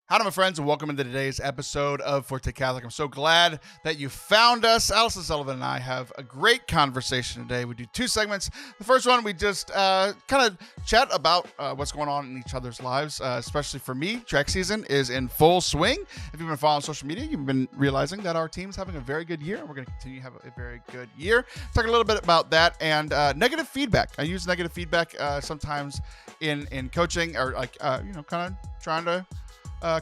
Howdy, my friends, and welcome into today's episode of Forte Catholic. I'm so glad that you found us. Allison Sullivan and I have a great conversation today. We do two segments. The first one, we just kind of chat about what's going on in each other's lives, especially for me. Track season is in full swing. If you've been following social media, you've been realizing that our team's having a very good year, and we're going to continue to have a very good year. Talk a little bit about that and negative feedback. I use negative feedback sometimes in coaching or kind of trying to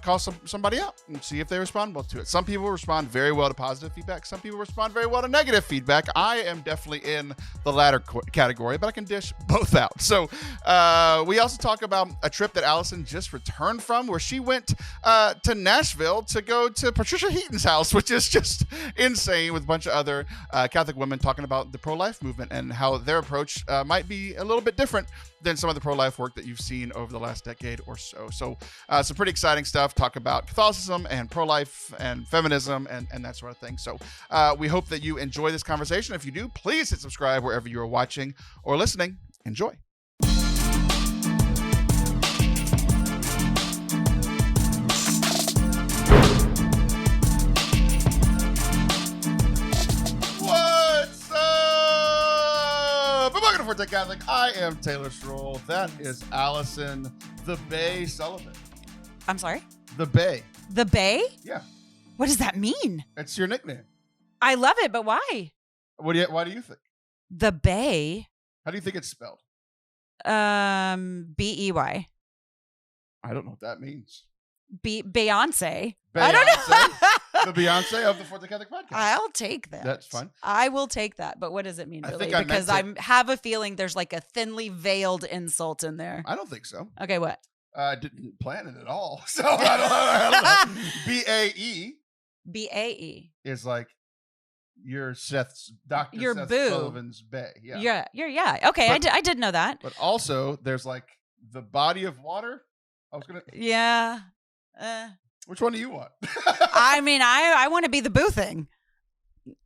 call somebody out and see if they respond well to it. Some people respond very well to positive feedback. Some people respond very well to negative feedback. I am definitely in the latter category, but I can dish both out. So we also talk about a trip that Allison just returned from, where she went to Nashville to go to Patricia Heaton's house, which is just insane, with a bunch of other Catholic women talking about the pro-life movement and how their approach might be a little bit different than some of the pro-life work that you've seen over the last decade or so. So some pretty exciting stuff. Talk about Catholicism and pro-life and feminism and that sort of thing. So we hope that you enjoy this conversation. If you do, please hit subscribe wherever you are watching or listening. Enjoy. Forte Catholic. I am Taylor Stroll. That is Allison the Bay Sullivan. I'm sorry? The Bay. The Bay? Yeah. What does that mean? It's your nickname. I love it, but why? Why do you think? The Bay? How do you think it's spelled? B-E-Y. I don't know what that means. Beyonce. I don't know. The Beyonce of the Forte Catholic Podcast. I'll take that. That's fine. I will take that. But what does it mean, really? Because I have a feeling there's like a thinly veiled insult in there. I don't think so. Okay, what? I didn't plan it at all. So I don't know. B-A-E. B-A-E. Is like your Dr. Your Seth boo. Sullivan's Bay. Yeah. Yeah. Okay, I did know that. But also, there's like the body of water. Yeah. Which one do you want? I mean, I want to be the boo thing.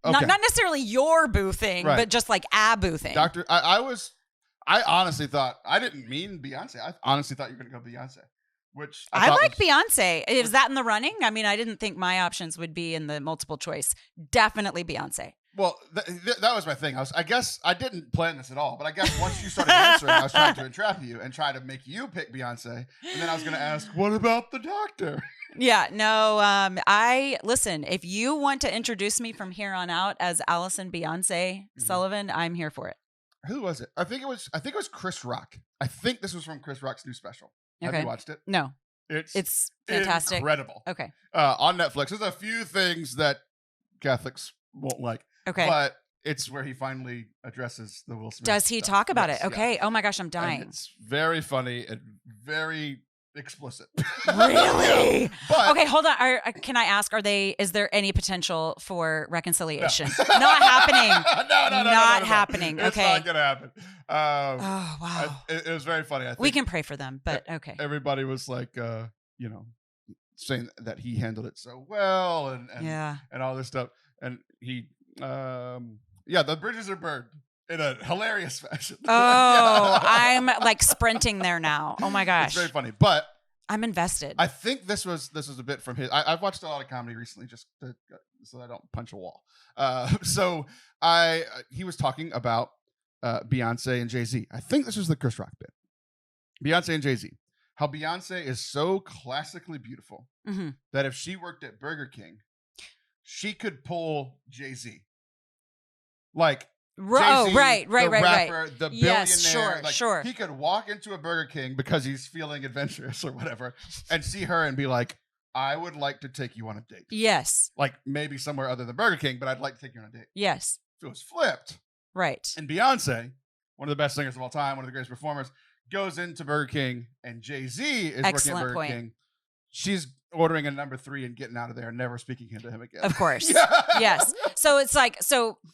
Okay. Not necessarily your boo thing, right. but just like a boo thing. I honestly thought, I didn't mean Beyonce. I honestly thought you were going to go Beyonce. Which I like Beyonce. Is that in the running? I mean, I didn't think my options would be in the multiple choice. Definitely Beyonce. Well, that was my thing. I guess I didn't plan this at all, but I guess once you started answering, I was trying to entrap you and try to make you pick Beyonce. And then I was going to ask, what about the doctor? Yeah, no, listen, if you want to introduce me from here on out as Allison Beyonce Sullivan, I'm here for it. Who was it? I think it was Chris Rock. I think this was from Chris Rock's new special. Okay. Have you watched it? No. It's fantastic. Incredible. Okay. On Netflix. There's a few things that Catholics won't like. Okay. But it's where he finally addresses the Will Smith. Does he stuff. talk about it? Yes, Okay. yeah. Oh my gosh, I'm dying. And it's very funny and very explicit. Really? But, okay, hold on. Can I ask, is there any potential for reconciliation? No. Not happening. No. Not happening. It's okay. not going to happen. Oh, wow. It was very funny. I think we can pray for them, but okay. Everybody was like, saying that he handled it so well and all this stuff. And he, the bridges are burned in a hilarious fashion. Oh, I'm like sprinting there now. Oh my gosh. It's very funny, but I'm invested. I think this was a bit from his. I've watched a lot of comedy recently, just so I don't punch a wall. He was talking about Beyonce and Jay-Z. I think this was the Chris Rock bit. Beyonce and Jay-Z. How Beyonce is so classically beautiful that if she worked at Burger King, she could pull Jay-Z. Like, Jay-Z, right. rapper, the billionaire. Yes, sure. He could walk into a Burger King because he's feeling adventurous or whatever and see her and be like, I would like to take you on a date. Yes. Like maybe somewhere other than Burger King, but I'd like to take you on a date. Yes. If it was flipped. Right. And Beyonce, one of the best singers of all time, one of the greatest performers, goes into Burger King and Jay-Z is working at Burger King. She's ordering a number 3 and getting out of there and never speaking to him again. Of course. Yes. So it's like,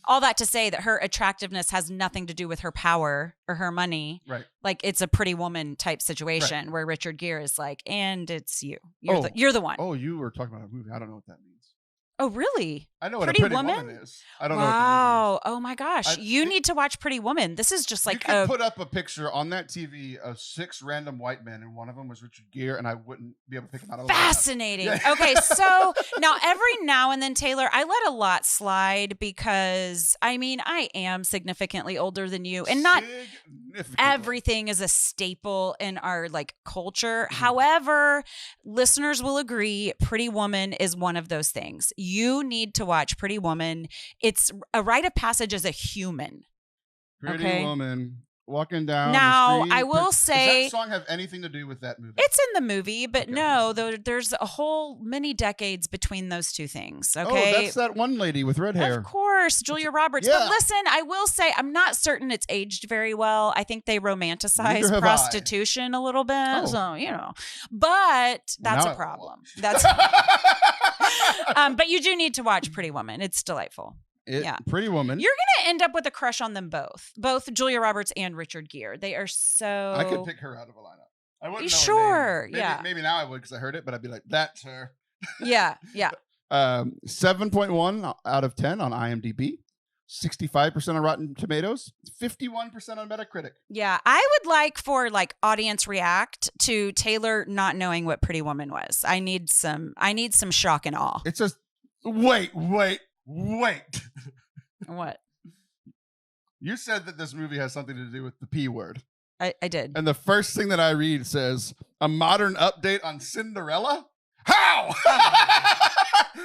all that to say that her attractiveness has nothing to do with her power or her money. Right. Like it's a Pretty Woman type situation where Richard Gere is like, and it's you. You're the one. Oh, you were talking about a movie. I don't know what that means. Oh, really? I know what Pretty a Pretty Woman? Woman is. I don't know what the Wow. Oh my gosh. I- You it- need to watch Pretty Woman. This is just movie is. like You could put up a picture on that TV of 6 random white men, and one of them was Richard Gere, and I wouldn't be able to pick him out of the lineup. fascinating. Yeah. Okay, so now every now and then, Taylor, I let a lot slide because I mean, I am significantly older than you, and not Significantly. everything is a staple in our like culture. Mhm. However, listeners will agree Pretty Woman is one of those things. You need to watch Pretty Woman. It's a rite of passage as a human. Pretty okay. Woman walking down Now, the street. I will say- Does that song have anything to do with that movie? It's in the movie, but Okay. no, there's a whole many decades between those two things. Oh, Okay. that's that one lady with red hair. Of course, Julia Roberts. Yeah. But listen, I will say I'm not certain it's aged very well. I think they romanticize Neither have prostitution a little bit. Oh. So, but that's Now a I problem. watch. That's but you do need to watch Pretty Woman. It's delightful. Yeah. Pretty Woman. You're going to end up with a crush on them both Julia Roberts and Richard Gere. They are so I could pick her out of a lineup. I wouldn't know her Sure, name. Maybe, yeah. Maybe now I would because I heard it, but I'd be like, that's her. Yeah. 7.1 out of 10 on IMDb. 65% on Rotten Tomatoes. 51% on Metacritic. Yeah, I would like for like audience react to Taylor not knowing what Pretty Woman was. I need some shock and awe. It's just wait. What? You said that this movie has something to do with the P word. I did. And the first thing that I read says, a modern update on Cinderella? How?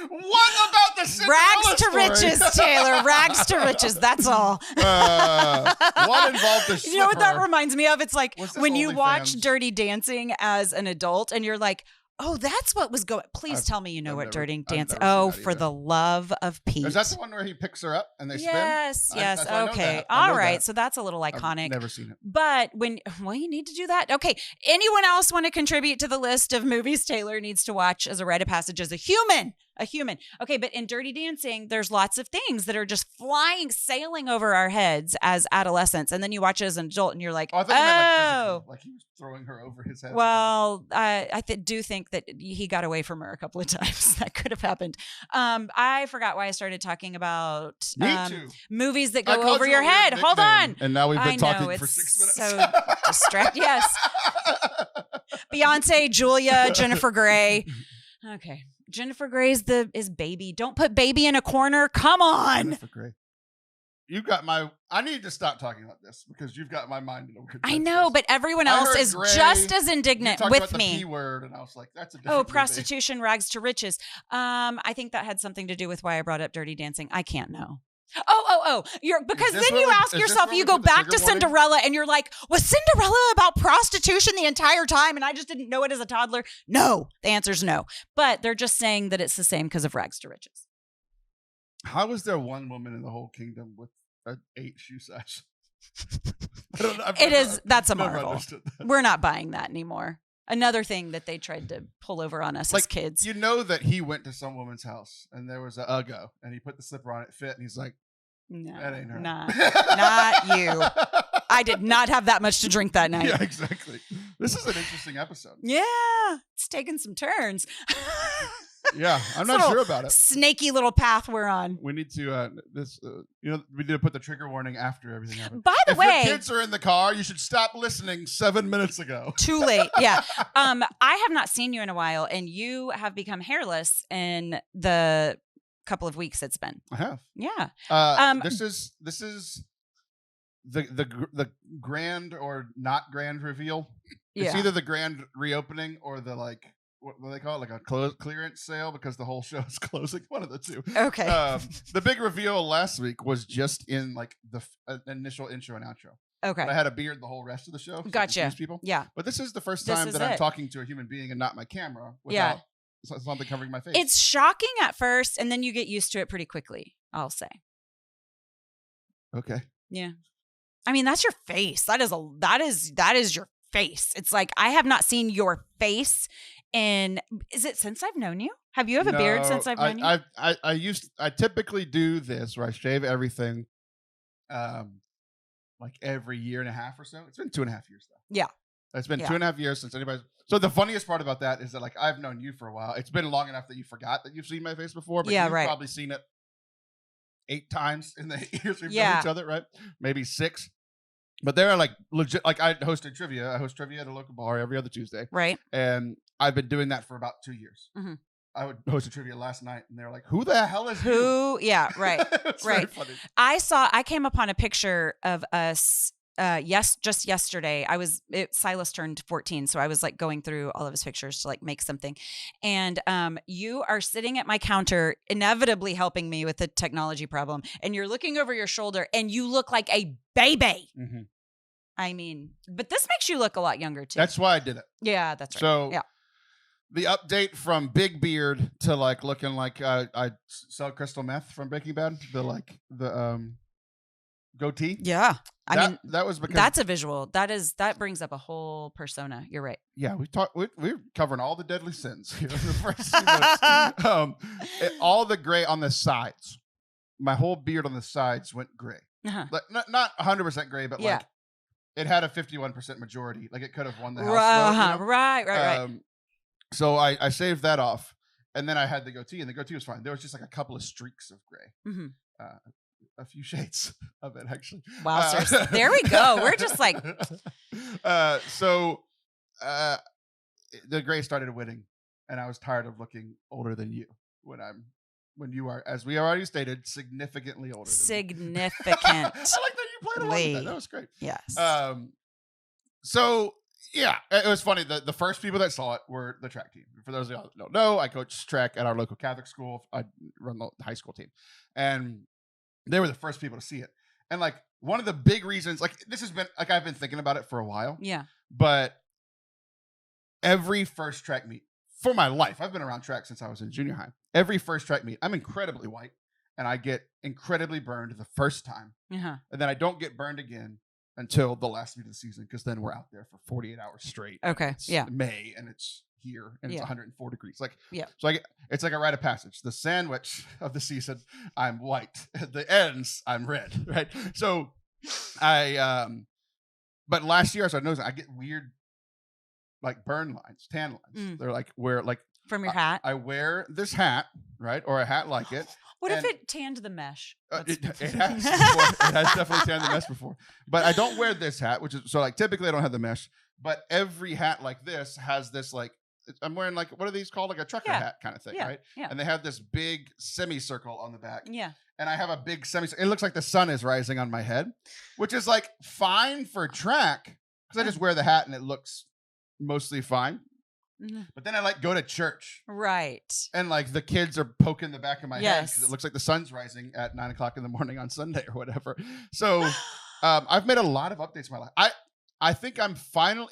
What about the Cinderella Rags to story? riches, Taylor. Rags to riches. That's all. What involved the You know what that slipper? reminds me of? It's like What's this when you watch OnlyFans? Dirty Dancing as an adult and you're like, oh, that's what was going. Please tell me you know I've what never- Dirty I've Dancing. never seen Oh, that for either. the love of Pete. Is that the one where he picks her up and they spin? Yes. That's why I know Okay. that. I know All right. that. So that's a little I've iconic. never seen it. But you need to do that. Okay. Anyone else want to contribute to the list of movies Taylor needs to watch as a rite of passage as a human? Okay. But in Dirty Dancing, there's lots of things that are just sailing over our heads as adolescents. And then you watch it as an adult and you're like, Oh, I thought you meant like physically, like he was throwing her over his head. well, I do think that he got away from her a couple of times. That could have happened. I forgot why I started talking about Me too. movies that I go called over you your a weird head. Hold nickname, on. And now we've I been know, talking for it's 6 minutes. so Yes. Beyonce, Julia, Jennifer Grey. Okay. Jennifer Grey is baby. Don't put baby in a corner. Come on. Jennifer Grey. You got my. I need to stop talking about this because you've got my mind in a weird I place. know, but everyone I else heard is Grey. just as You indignant talked with about the me. P word, and I was like, that's a different Oh, movie. prostitution, rags to riches. I think that had something to do with why I brought up Dirty Dancing. I can't know. Because this then where you we- ask is this yourself, where you we go put the back to trigger warning? Cinderella and you're like, was Cinderella about prostitution the entire time and I just didn't know it as a toddler? No, the answer's no. But they're just saying that it's the same because of rags to riches. How is there one woman in the whole kingdom with an 8 shoe size? I don't know. That's a never marvel. understood that. We're not buying that anymore. Another thing that they tried to pull over on us as Like, kids. You know that he went to some woman's house and there was a Uggo and he put the slipper on, it fit, and he's like, No, that ain't her. not you. I did not have that much to drink that night. Yeah, exactly. This is an interesting episode. Yeah, it's taking some turns. Yeah, I'm not Little sure about it. Snaky little path we're on. We need to we need to put the trigger warning after everything happens. By the If way, your kids are in the car, you should stop listening 7 minutes ago. too late. Yeah. I have not seen you in a while, and you have become hairless in the couple of weeks it's been. I have. Yeah. This is the grand or not grand reveal. It's Yeah. either the grand reopening or the what do they call it? Like a clearance sale because the whole show is closing. One of the two. Okay. The big reveal last week was just in like the initial intro and outro. Okay. But I had a beard the whole rest of the show. So Gotcha. it confused people. Yeah. But this is the first This time is that I'm it. talking to a human being and not my camera Yeah. without something covering my face. It's shocking at first, and then you get used to it pretty quickly, I'll say. okay. Yeah. I mean, that's your face. That is your face. It's like I have not seen your face is it since I've known you? Have you have a beard since I've known you? I typically do this where I shave everything like every year and a half or so. It's been 2.5 years though. Yeah. It's been 2.5 years since anybody's. So the funniest part about that is that like I've known you for a while. It's been long enough that you forgot that you've seen my face before, but you've probably seen it 8 times in the years we've known each other, right? Maybe 6. But there are like legit, like I hosted trivia. I host trivia at a local bar every other Tuesday. Right. And I've been doing that for about 2 years. Mm-hmm. I would host a trivia last night and they're like, who the hell is you? Yeah, right. Right. I came upon a picture of us just yesterday. Silas turned 14, so I was like going through all of his pictures to like make something. And you are sitting at my counter, inevitably helping me with the technology problem, and you're looking over your shoulder and you look like a baby. Mm-hmm. I mean, but this makes you look a lot younger too. That's why I did it. Yeah, that's right. So the update from big beard to like looking like I sell crystal meth from Breaking Bad, the goatee. Yeah. I mean, that was because that's a visual. That brings up a whole persona. You're right. Yeah, we're covering all the deadly sins here in the first few minutes. All the gray on the sides. My whole beard on the sides went gray. Uh-huh. Like, not 100% gray, but like it had a 51% majority. Like it could have won the house. Vote, Right. So I saved that off, and then I had the goatee, and the goatee was fine. There was just like a couple of streaks of gray. Mm-hmm. A few shades of it, actually. Wow, seriously. There we go. We're just like... So the gray started winning, and I was tired of looking older than you when you are, as we already stated, significantly older than me. I like that you played along with that. That was great. Yes. So... yeah, it was funny. The first people that saw it were the track team. For those of y'all that don't know, I coach track at our local Catholic school. I run the high school team. And they were the first people to see it. And like one of the big reasons, like this has been, like I've been thinking about it for a while. Yeah. But every first track meet for my life, I've been around track since I was in junior high. Every first track meet, I'm incredibly white. And I get incredibly burned the first time. Uh-huh. And then I don't get burned again until the last meet of the season, because then we're out there for 48 hours straight. Okay. It's May and it's here and it's 104 degrees. Like, so it's like a rite of passage. The sandwich of the season, I'm white. At the ends, I'm red. Right. So but last year I started noticing I get weird like burn lines, tan lines. They're like from your hat. I wear this hat, right? Or a hat like it. What if it tanned the mesh? It has before. It has definitely tanned the mesh before. But I don't wear this hat, which is so like typically I don't have the mesh. But every hat like this has this like I'm wearing like what are these called? Like a trucker hat kind of thing, right? Yeah. And they have this big semicircle on the back. Yeah. And I have a big semicircle. It looks like the sun is rising on my head, which is like fine for track because I just wear the hat and it looks mostly fine. Mm-hmm. But then I like go to church. Right. And like the kids are poking the back of my head because it looks like the sun's rising at 9:00 in the morning on Sunday or whatever. So I've made a lot of updates in my life. I think I'm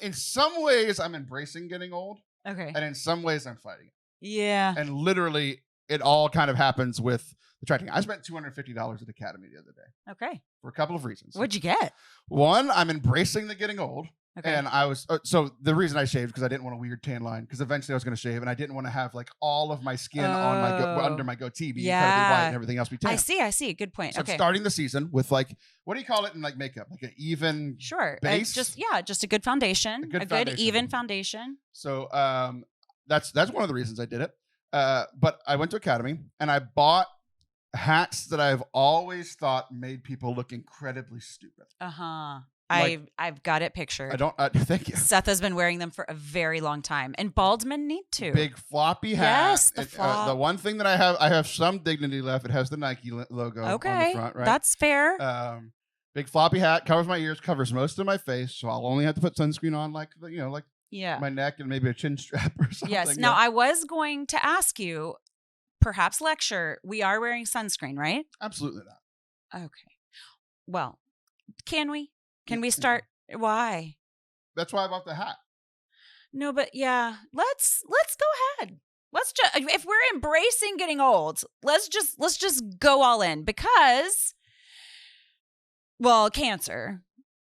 in some ways I'm embracing getting old. Okay. And in some ways I'm fighting it. Yeah. And literally it all kind of happens with the tracking. I spent $250 at Academy the other day. Okay. For a couple of reasons. What'd you get? One, I'm embracing the getting old. Okay. And I was, so the reason I shaved because I didn't want a weird tan line because eventually I was going to shave and I didn't want to have like all of my skin on my under my goatee be incredibly white and everything else be tan. I see. Good point. So okay. I'm starting the season with like, what do you call it in like makeup? Like an even base? Just a good foundation. A good even foundation. So that's one of the reasons I did it. But I went to Academy and I bought hats that I've always thought made people look incredibly stupid. Uh-huh. I've got it pictured. Thank you. Seth has been wearing them for a very long time, and bald men need to. Big floppy hat. Yes, the one thing that I have some dignity left. It has the Nike logo on the front, right? That's fair. Big floppy hat covers my ears, covers most of my face, so I'll only have to put sunscreen on my neck and maybe a chin strap or something. Yes. Now I was going to ask you, perhaps lecture. We are wearing sunscreen, right? Absolutely not. Okay. Well, can we? Can we start? Why? That's why I bought the hat. No, but let's go ahead. Let's just, if we're embracing getting old, let's just go all in because, well, cancer,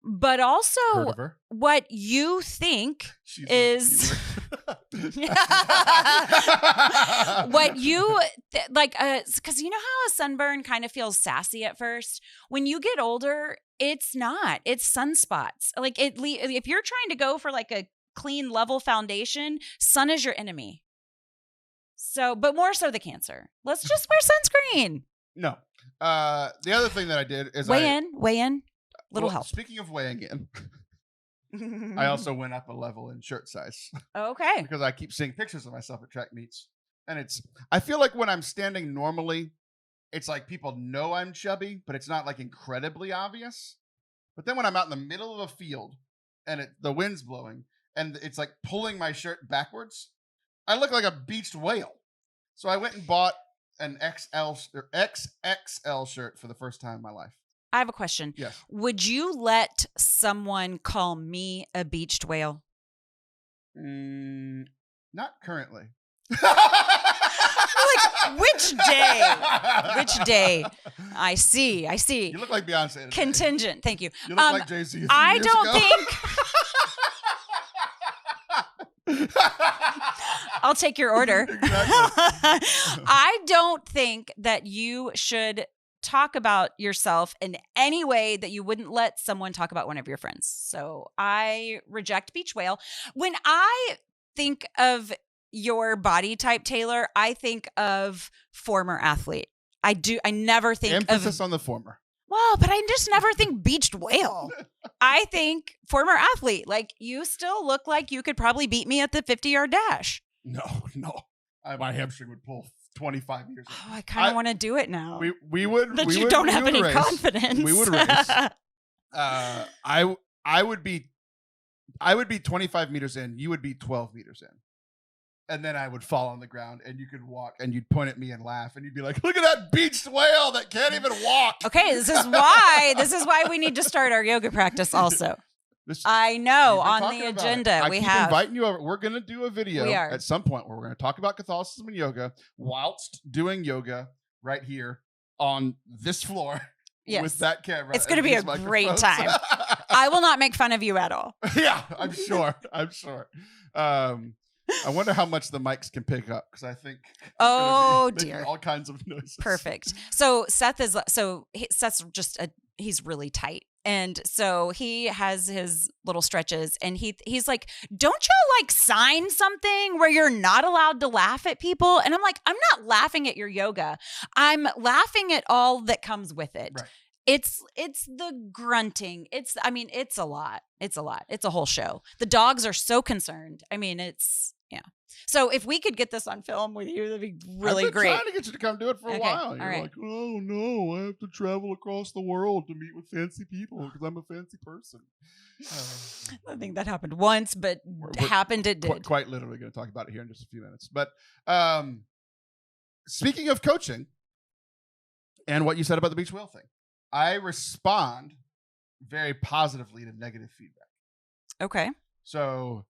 but also what you think is what you like, because you know how a sunburn kind of feels sassy at first. When you get older, it's not. It's sunspots. Like if you're trying to go for like a clean, level foundation, sun is your enemy. So, but more so the Cancer. Let's just wear sunscreen. No. The other thing that I did is weigh in. Little help. Speaking of weighing in, I also went up a level in shirt size. Okay. Because I keep seeing pictures of myself at track meets. And I feel like when I'm standing normally, it's like people know I'm chubby, but it's not like incredibly obvious. But then when I'm out in the middle of a field and the wind's blowing and it's like pulling my shirt backwards, I look like a beached whale. So I went and bought an XXL shirt for the first time in my life. I have a question. Yes. Would you let someone call me a beached whale? Not currently. Like, which day? Which day? I see. You look like Beyonce today. Contingent. Thank you. You look like Jay-Z. I don't think... I'll take your order. Exactly. I don't think that you should talk about yourself in any way that you wouldn't let someone talk about one of your friends. So I reject beach whale. When I think of your body type, Taylor, I think of former athlete. I never think emphasis on the former. Well, but I just never think beached whale. I think former athlete. Like, you still look like you could probably beat me at the 50-yard dash. No. My hamstring would pull 25 years ago. Oh, I kind of want to do it now. We would. That you don't have any confidence. We would race. I would be 25 meters in. You would be 12 meters in. And then I would fall on the ground and you could walk and you'd point at me and laugh and you'd be like, look at that beached whale that can't even walk. Okay, this is why we need to start our yoga practice also. I know, on the agenda we have. Inviting you over. We're going to do a video at some point where we're going to talk about Catholicism and yoga whilst doing yoga right here on this floor with that camera. It's going to be a great time. I will not make fun of you at all. Yeah, I'm sure. I wonder how much the mics can pick up because I think dear, all kinds of noises. Perfect. So Seth's just he's really tight. And so he has his little stretches and he's like, don't y'all like sign something where you're not allowed to laugh at people? And I'm like, I'm not laughing at your yoga. I'm laughing at all that comes with it. Right. It's the grunting. It's a lot. It's a whole show. The dogs are so concerned. Yeah. So if we could get this on film with you, that'd be really great. I've been trying to get you to come do it for a while. You're like, oh no, I have to travel across the world to meet with fancy people because I'm a fancy person. I think that happened once, but it did. Quite literally going to talk about it here in just a few minutes. But speaking of coaching and what you said about the beach whale thing, I respond very positively to negative feedback. Okay. So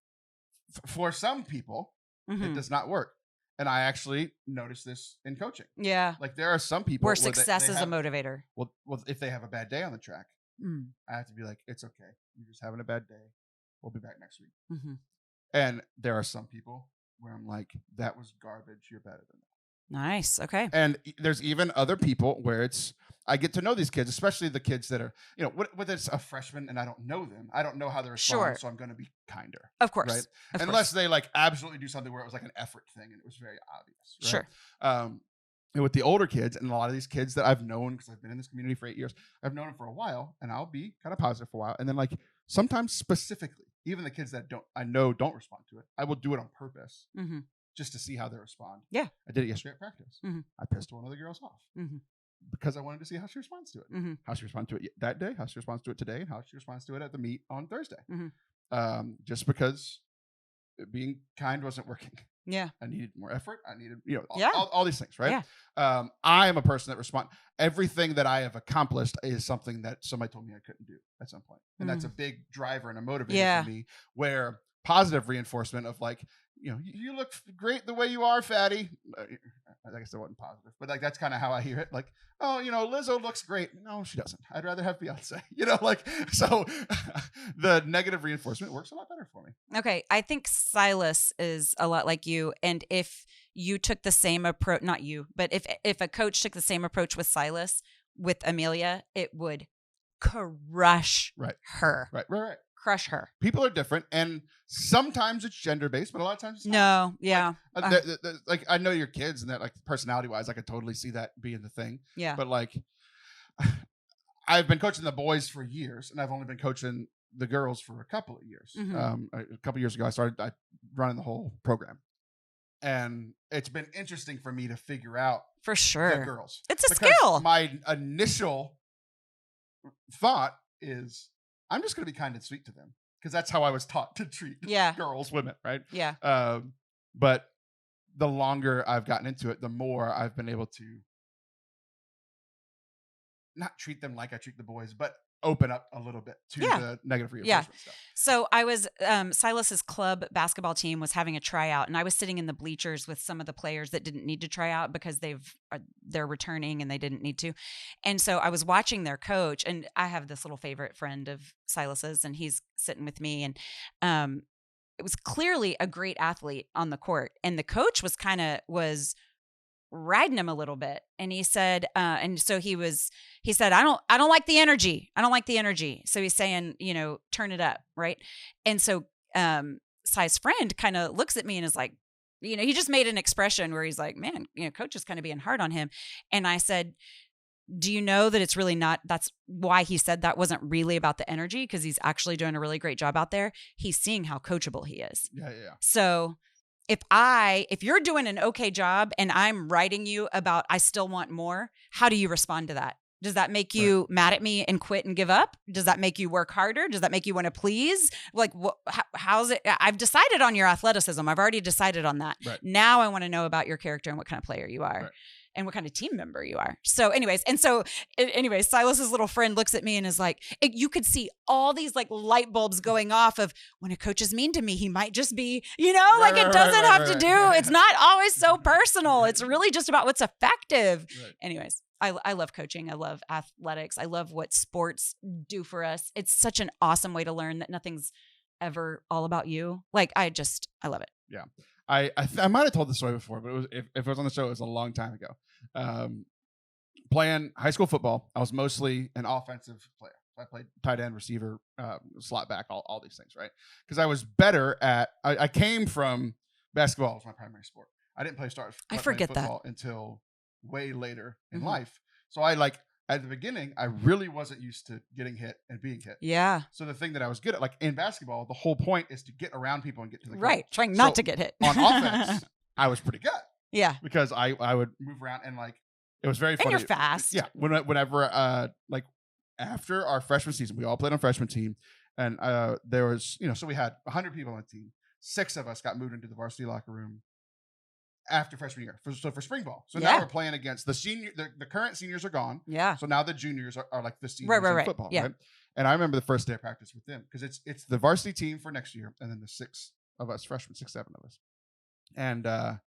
for some people, it does not work. And I actually noticed this in coaching. Yeah. Like there are some people where success is a motivator. Well, if they have a bad day on the track, I have to be like, it's okay. You're just having a bad day. We'll be back next week. Mm-hmm. And there are some people where I'm like, that was garbage. You're better than that. Nice. Okay. And there's even other people where I get to know these kids, especially the kids that are, whether it's a freshman and I don't know them, I don't know how they respond, so I'm going to be kinder. Of course. Right? Unless they like absolutely do something where it was like an effort thing and it was very obvious. Right? Sure. And with the older kids and a lot of these kids that I've known, because I've been in this community for 8 years, I've known them for a while and I'll be kind of positive for a while. And then like sometimes specifically, even the kids that don't respond to it, I will do it on purpose. Mm-hmm. Just to see how they respond. Yeah. I did it yesterday at practice. Mm-hmm. I pissed one of the girls off because I wanted to see how she responds to it. Mm-hmm. How she responds to it that day, how she responds to it today, and how she responds to it at the meet on Thursday. Mm-hmm. Just because being kind wasn't working. Yeah. I needed more effort. I needed, all these things, right? Yeah. I am a person that responds. Everything that I have accomplished is something that somebody told me I couldn't do at some point. And that's a big driver and a motivator for me, where positive reinforcement of like, you look great the way you are, fatty. I guess that wasn't positive, but like that's kind of how I hear it. Like, oh, Lizzo looks great. No, she doesn't. I'd rather have Beyonce. So the negative reinforcement works a lot better for me. Okay, I think Silas is a lot like you, and if you took the same approach, not you, but if a coach took the same approach with Silas, with Amelia, it would crush her. Right. Crush her. People are different, and sometimes it's gender based, but a lot of times it's not. No, yeah. Like I know your kids, and that like personality wise, I could totally see that being the thing. Yeah. But like, I've been coaching the boys for years, and I've only been coaching the girls for a couple of years. Mm-hmm. A couple of years ago, I started running the whole program, and it's been interesting for me to figure out for sure the girls. It's a skill. My initial thought is, I'm just going to be kind and sweet to them because that's how I was taught to treat girls, women, right? Yeah. But the longer I've gotten into it, the more I've been able to not treat them like I treat the boys, but open up a little bit to the negative reinforcement stuff. So I was, Silas's club basketball team was having a tryout, and I was sitting in the bleachers with some of the players that didn't need to try out because they're returning and they didn't need to. And so I was watching their coach, and I have this little favorite friend of Silas's, and he's sitting with me, and it was clearly a great athlete on the court. And the coach was riding him a little bit. And he said, he said, I don't like the energy. I don't like the energy. So he's saying, turn it up. Right. And so, Sai's friend kind of looks at me and is like, he just made an expression where he's like, man, coach is kind of being hard on him. And I said, do you know that it's really not, that's why he said that wasn't really about the energy. 'Cause he's actually doing a really great job out there. He's seeing how coachable he is. Yeah. So if you're doing an okay job and I'm writing you about, I still want more, how do you respond to that? Does that make you mad at me and quit and give up? Does that make you work harder? Does that make you want to please? Like, how's it? I've decided on your athleticism. I've already decided on that. Right. Now I want to know about your character and what kind of player you are. Right. And what kind of team member you are. So anyways, Silas's little friend looks at me and is like, you could see all these like light bulbs going off of when a coach is mean to me, he might just be, it doesn't have to do. It's not always so personal. It's really just about what's effective. Right. Anyways, I love coaching. I love athletics. I love what sports do for us. It's such an awesome way to learn that nothing's ever all about you. Like, I love it. Yeah. I might have told the story before, but if it was on the show, it was a long time ago. Playing high school football, I was mostly an offensive player. I played tight end, receiver, slot back, all these things, right? Because I was better at. I came from basketball was my primary sport. I didn't play football until way later in life. So at the beginning, I really wasn't used to getting hit and being hit. Yeah. So the thing that I was good at, like in basketball, the whole point is to get around people and get to the goal. Right. Trying not to get hit. On offense, I was pretty good. Yeah. Because I would move around and like it was very funny. And you're fast. Yeah. Whenever after our freshman season, we all played on freshman team, and there was so we had 100 people on the team. 6 of us got moved into the varsity locker room after freshman year for spring ball. So now we're playing against the senior. The current seniors are gone. Yeah. So now the juniors are like the seniors in football. Yeah. Right? And I remember the first day of practice with them because it's the varsity team for next year, and then the 6 of us freshmen, 6, 7 of us, and I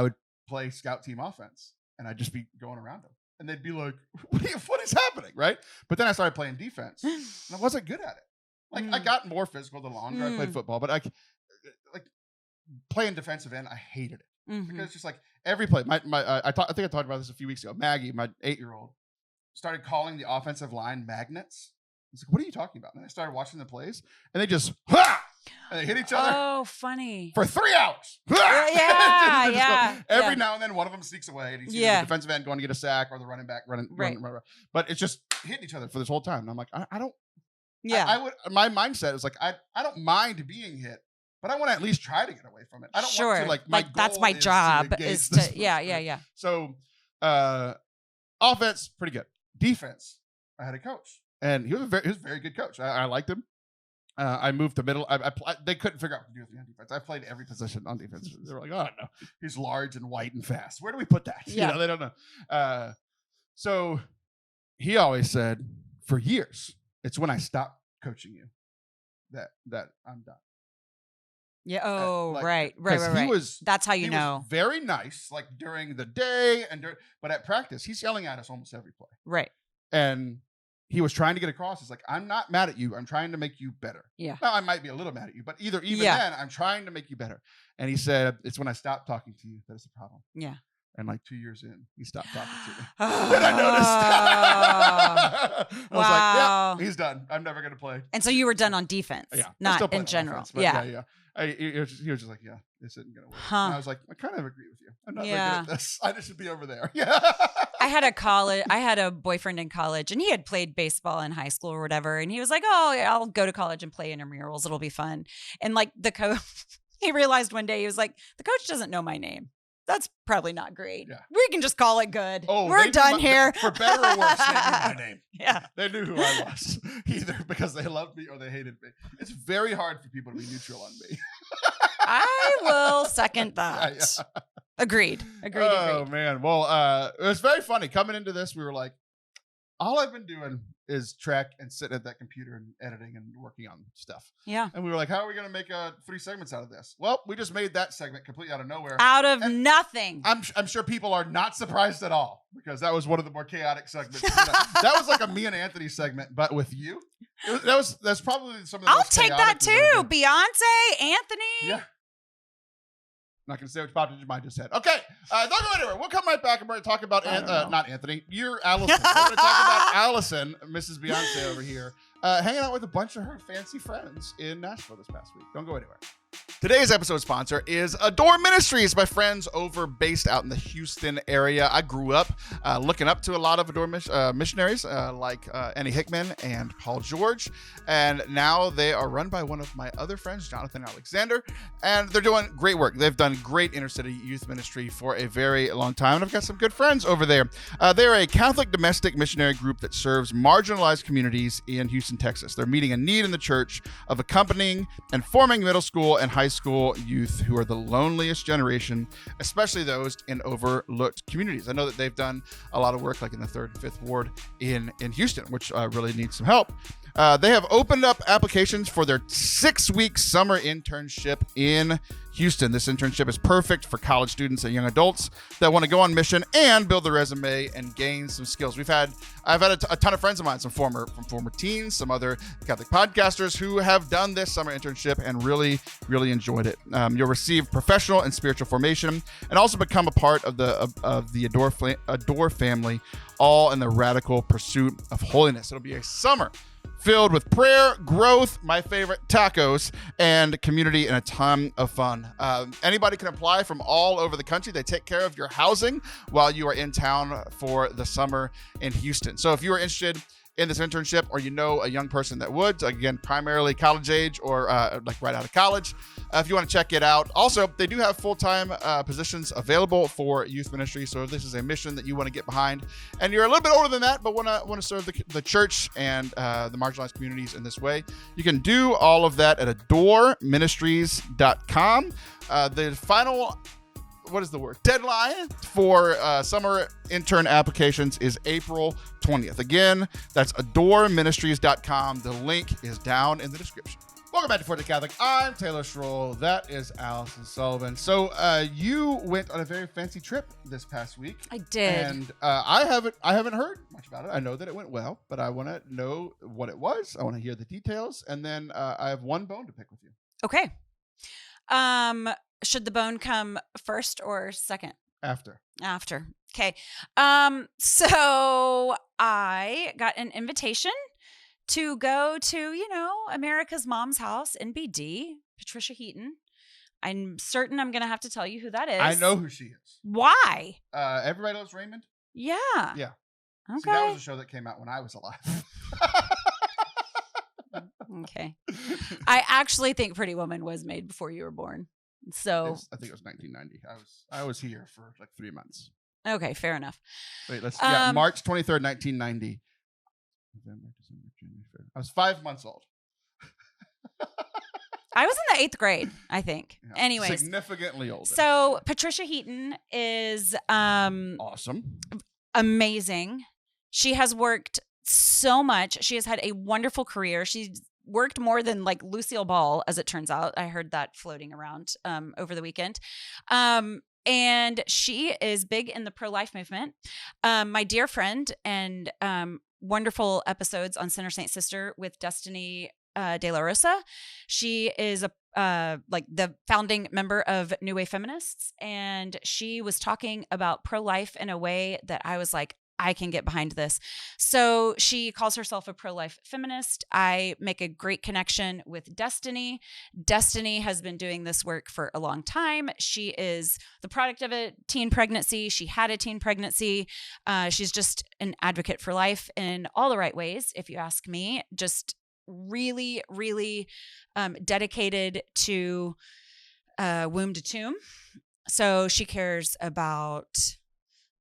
would play scout team offense, and I'd just be going around them, and they'd be like, "What is happening?" Right? But then I started playing defense, and I wasn't good at it. Like I got more physical the longer I played football, but like playing defensive end, I hated it because it's just like every play. I think I talked about this a few weeks ago. Maggie, my 8-year-old, started calling the offensive line magnets. I was like, "What are you talking about?" And then I started watching the plays, and they just and they hit each other. Oh, funny! For 3 hours. Every now and then, one of them sneaks away, and he's the defensive end going to get a sack, or the running back running. But it's just hitting each other for this whole time. And I'm like, I don't. Yeah. I would. My mindset is like, I don't mind being hit, but I want to at least try to get away from it. I don't want to like that's my job is to yeah. So, offense pretty good. Defense, I had a coach, and he was a very good coach. I liked him. I moved to middle. They couldn't figure out what to do with me on defense. I played every position on defense. They were like, "Oh no, he's large and white and fast. Where do we put that?" Yeah. They don't know. So he always said, for years, it's when I stop coaching you that I'm done. Yeah. Oh, right. That's how you know. Was very nice, like during the day but at practice, he's yelling at us almost every play. Right. And he was trying to get across. It's like, I'm not mad at you. I'm trying to make you better. Yeah. Now I might be a little mad at you, but even then, I'm trying to make you better. And he said, it's when I stopped talking to you that is the problem. Yeah. And like 2 years in, he stopped talking to me. And I noticed. I was like, yeah, he's done. I'm never going to play. And so you were done on defense, not in general. Offense, yeah. He was just like, yeah, this isn't going to work. And I was like, I kind of agree with you. I'm not very good at this. I just should be over there. Yeah. I had a boyfriend in college, and he had played baseball in high school or whatever. And he was like, oh, yeah, I'll go to college and play intramurals. It'll be fun. And like the coach, he realized one day, he was like, the coach doesn't know my name. That's probably not great. Yeah. We can just call it good. Oh, we're done here. For better or worse, they knew my name. Yeah. They knew who I was, either because they loved me or they hated me. It's very hard for people to be neutral on me. I will second that. Yeah. Agreed. Oh, man. Well, it was very funny. Coming into this, we were like, all I've been doing is track and sitting at that computer and editing and working on stuff. Yeah. And we were like, how are we going to make 3 segments out of this? Well, we just made that segment completely out of nowhere. Out of nothing. I'm sure people are not surprised at all because that was one of the more chaotic segments. That was like a me and Anthony segment, but with you. That's probably some of the I'll most take that too. Beyonce, Anthony. Yeah. Not going to say what popped into your mind just said. Okay, don't go anywhere. We'll come right back and we're going to talk about, not Anthony, you're Allison. We're going to talk about Allison, Mrs. Beyonce over here, hanging out with a bunch of her fancy friends in Nashville this past week. Don't go anywhere. Today's episode sponsor is Adore Ministries, my friends based out in the Houston area. I grew up looking up to a lot of Adore missionaries like Annie Hickman and Paul George. And now they are run by one of my other friends, Jonathan Alexander. And they're doing great work. They've done great intercity youth ministry for a very long time. And I've got some good friends over there. They're a Catholic domestic missionary group that serves marginalized communities in Houston, Texas. They're meeting a need in the church of accompanying and forming middle school and high school youth who are the loneliest generation, especially those in overlooked communities. I know that they've done a lot of work like in the 3rd and 5th Ward in Houston, which really needs some help. They have opened up applications for their 6-week summer internship in Houston. This internship is perfect for college students and young adults that want to go on mission and build their resume and gain some skills. I've had a ton of friends of mine, some former teens, some other Catholic podcasters who have done this summer internship and really, really enjoyed it. You'll receive professional and spiritual formation and also become a part of the Adore family, all in the radical pursuit of holiness. It'll be a summer filled with prayer, growth, my favorite, tacos, and community, and a ton of fun. Anybody can apply from all over the country. They take care of your housing while you are in town for the summer in Houston. So if you are interested in this internship, or you know a young person that would, again, primarily college age or like right out of college, if you want to check it out. Also, they do have full-time positions available for youth ministry. So if this is a mission that you want to get behind and you're a little bit older than that, but want to serve the church and the marginalized communities in this way, you can do all of that at adoreministries.com. The final deadline for summer intern applications is April 20th. Again, that's adoreministries.com. The link is down in the description. Welcome back to Forte Catholic. I'm Taylor Schroll. That is Allison Sullivan. So you went on a very fancy trip this past week. I did. And I haven't heard much about it. I know that it went well, but I want to know what it was. I want to hear the details. And then I have one bone to pick with you. Okay. Should the bone come first or second? After. Okay. So I got an invitation to go to, America's Mom's House in BD, Patricia Heaton. I'm certain I'm going to have to tell you who that is. I know who she is. Why? Everybody Loves Raymond? Yeah. Yeah. Okay. See, that was a show that came out when I was alive. Okay. I actually think Pretty Woman was made before you were born. So I think it was 1990. I was here for like 3 months. Okay, fair enough. Wait, March 23rd, 1990. November, December, January, February. I was 5 months old. I was in the 8th grade, I think. Yeah, anyways, significantly older. So Patricia Heaton is awesome, amazing. She has worked so much. She has had a wonderful career. She's worked more than like Lucille Ball, as it turns out. I heard that floating around over the weekend. And she is big in the pro-life movement. My dear friend and wonderful episodes on Sinner Saint Sister with Destiny De La Rosa. She is a like the founding member of New Wave Feminists, and she was talking about pro-life in a way that I was like, I can get behind this. So she calls herself a pro-life feminist. I make a great connection with Destiny. Destiny has been doing this work for a long time. She is the product of a teen pregnancy. She had a teen pregnancy. She's just an advocate for life in all the right ways, if you ask me. Just really, really dedicated to womb to tomb. So she cares about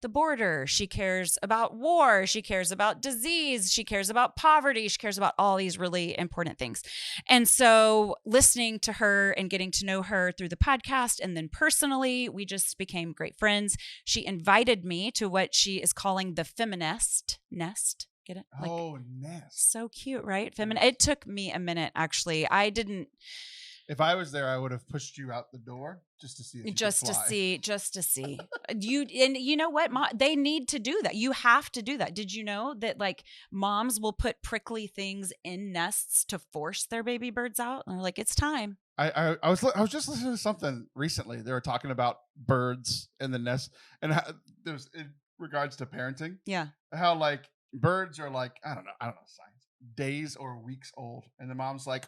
the border. She cares about war. She cares about disease. She cares about poverty. She cares about all these really important things. And so listening to her and getting to know her through the podcast and then personally, we just became great friends. She invited me to what she is calling the feminist nest. Get it? Like, nest. So cute, right? It took me a minute, actually. I didn't. If I was there, I would have pushed you out the door just to see if you just could fly. Just to see you know what, they need to do that. You have to do that. Did you know that like moms will put prickly things in nests to force their baby birds out? And they're like, it's time. I was just listening to something recently. They were talking about birds in the nest and how there's in regards to parenting. Yeah. How like birds are like, I don't know science, days or weeks old, and the mom's like,